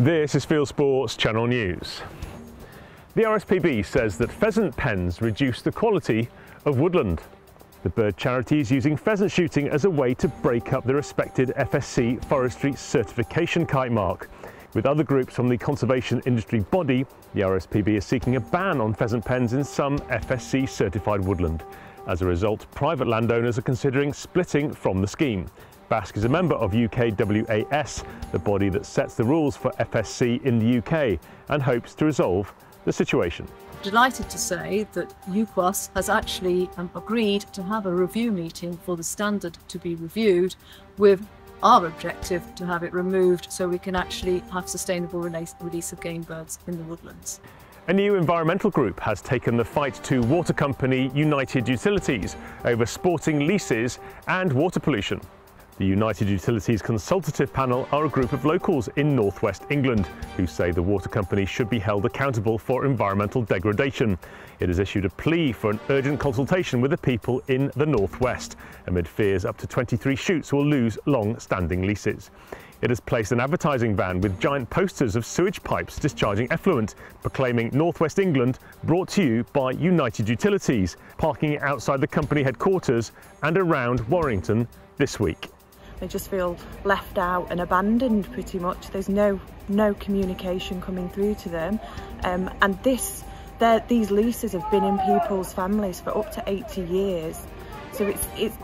This is Fieldsports Channel News. The RSPB says that pheasant pens reduce the quality of woodland. The bird charity is using pheasant shooting as a way to break up the respected FSC forestry certification kite mark. With other groups from the conservation industry body, the RSPB is seeking a ban on pheasant pens in some FSC certified woodland. As a result, private landowners are considering splitting from the scheme. Basque is a member of UKWAS, the body that sets the rules for FSC in the UK, and hopes to resolve the situation. Delighted to say that UKWAS has actually agreed to have a review meeting for the standard to be reviewed, with our objective to have it removed so we can actually have sustainable release of game birds in the woodlands. A new environmental group has taken the fight to water company United Utilities over sporting leases and water pollution. The United Utilities Consultative Panel are a group of locals in northwest England who say the water company should be held accountable for environmental degradation. It has issued a plea for an urgent consultation with the people in the northwest, amid fears up to 23 shoots will lose long-standing leases. It has placed an advertising ban with giant posters of sewage pipes discharging effluent, proclaiming Northwest England brought to you by United Utilities, parking it outside the company headquarters and around Warrington this week. They just feel left out and abandoned pretty much. There's no communication coming through to them. And these leases have been in people's families for up to 80 years. So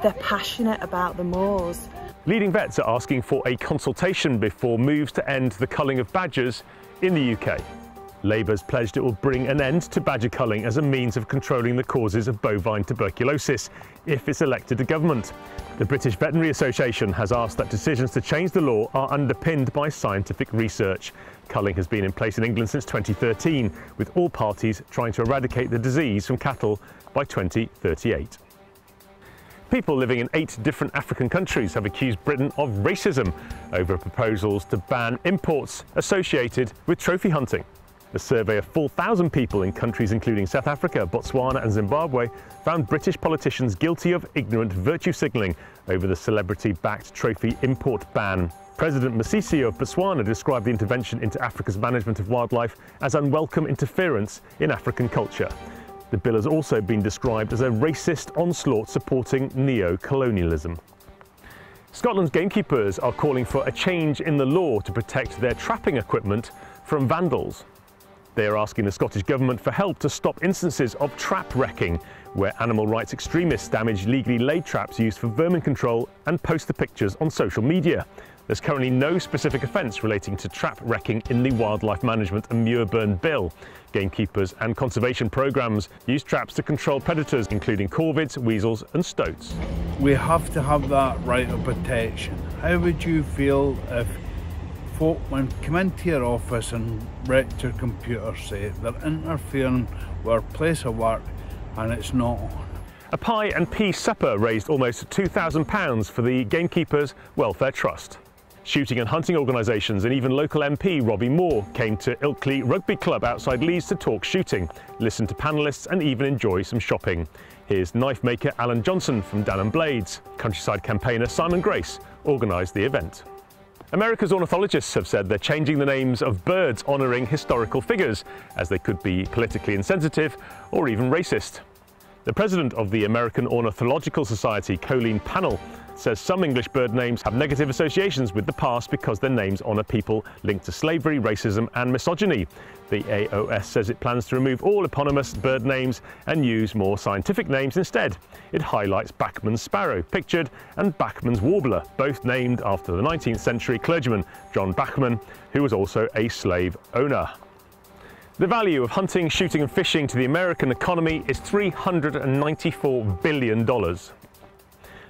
they're passionate about the moors. Leading vets are asking for a consultation before moves to end the culling of badgers in the UK. Labour's pledged it will bring an end to badger culling as a means of controlling the causes of bovine tuberculosis if it's elected to government. The British Veterinary Association has asked that decisions to change the law are underpinned by scientific research. Culling has been in place in England since 2013, with all parties trying to eradicate the disease from cattle by 2038. People living in 8 different African countries have accused Britain of racism over proposals to ban imports associated with trophy hunting. A survey of 4,000 people in countries including South Africa, Botswana and Zimbabwe found British politicians guilty of ignorant virtue signalling over the celebrity-backed trophy import ban. President Masisi of Botswana described the intervention into Africa's management of wildlife as unwelcome interference in African culture. The bill has also been described as a racist onslaught supporting neo-colonialism. Scotland's gamekeepers are calling for a change in the law to protect their trapping equipment from vandals. They are asking the Scottish Government for help to stop instances of trap wrecking, where animal rights extremists damage legally laid traps used for vermin control and post the pictures on social media. There's currently no specific offence relating to trap wrecking in the Wildlife Management and Muirburn Bill. Gamekeepers and conservation programmes use traps to control predators, including corvids, weasels and stoats. We have to have that right of protection. How would you feel if folk when come into your office and wreck your computer, say they're interfering with our place of work and it's not on? A pie and peas supper raised almost £2,000 for the Gamekeepers Welfare Trust. Shooting and hunting organisations and even local MP Robbie Moore came to Ilkley Rugby Club outside Leeds to talk shooting, listen to panellists and even enjoy some shopping. Here's knife maker Alan Johnson from Dan & Blades. Countryside campaigner Simon Grace organised the event. America's ornithologists have said they're changing the names of birds honouring historical figures, as they could be politically insensitive or even racist. The president of the American Ornithological Society, Colleen Pannell, says some English bird names have negative associations with the past because their names honour people linked to slavery, racism and misogyny. The AOS says it plans to remove all eponymous bird names and use more scientific names instead. It highlights Bachman's sparrow, pictured, and Bachman's warbler, both named after the 19th century clergyman John Bachman, who was also a slave owner. The value of hunting, shooting and fishing to the American economy is $394 billion.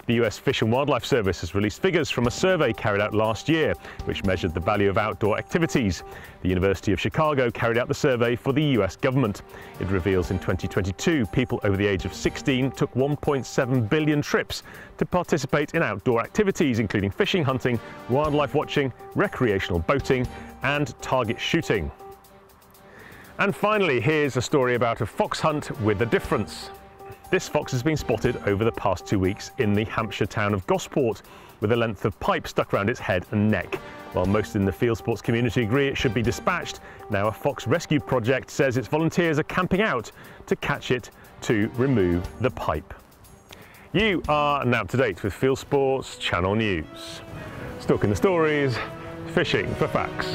The US Fish and Wildlife Service has released figures from a survey carried out last year, which measured the value of outdoor activities. The University of Chicago carried out the survey for the US government. It reveals in 2022, people over the age of 16 took 1.7 billion trips to participate in outdoor activities, including fishing, hunting, wildlife watching, recreational boating, and target shooting. And finally, here's a story about a fox hunt with a difference. This fox has been spotted over the past 2 weeks in the Hampshire town of Gosport, with a length of pipe stuck around its head and neck. While most in the field sports community agree it should be dispatched, now a fox rescue project says its volunteers are camping out to catch it to remove the pipe. You are now up to date with Fieldsports Channel News. Stalking the stories, fishing for facts.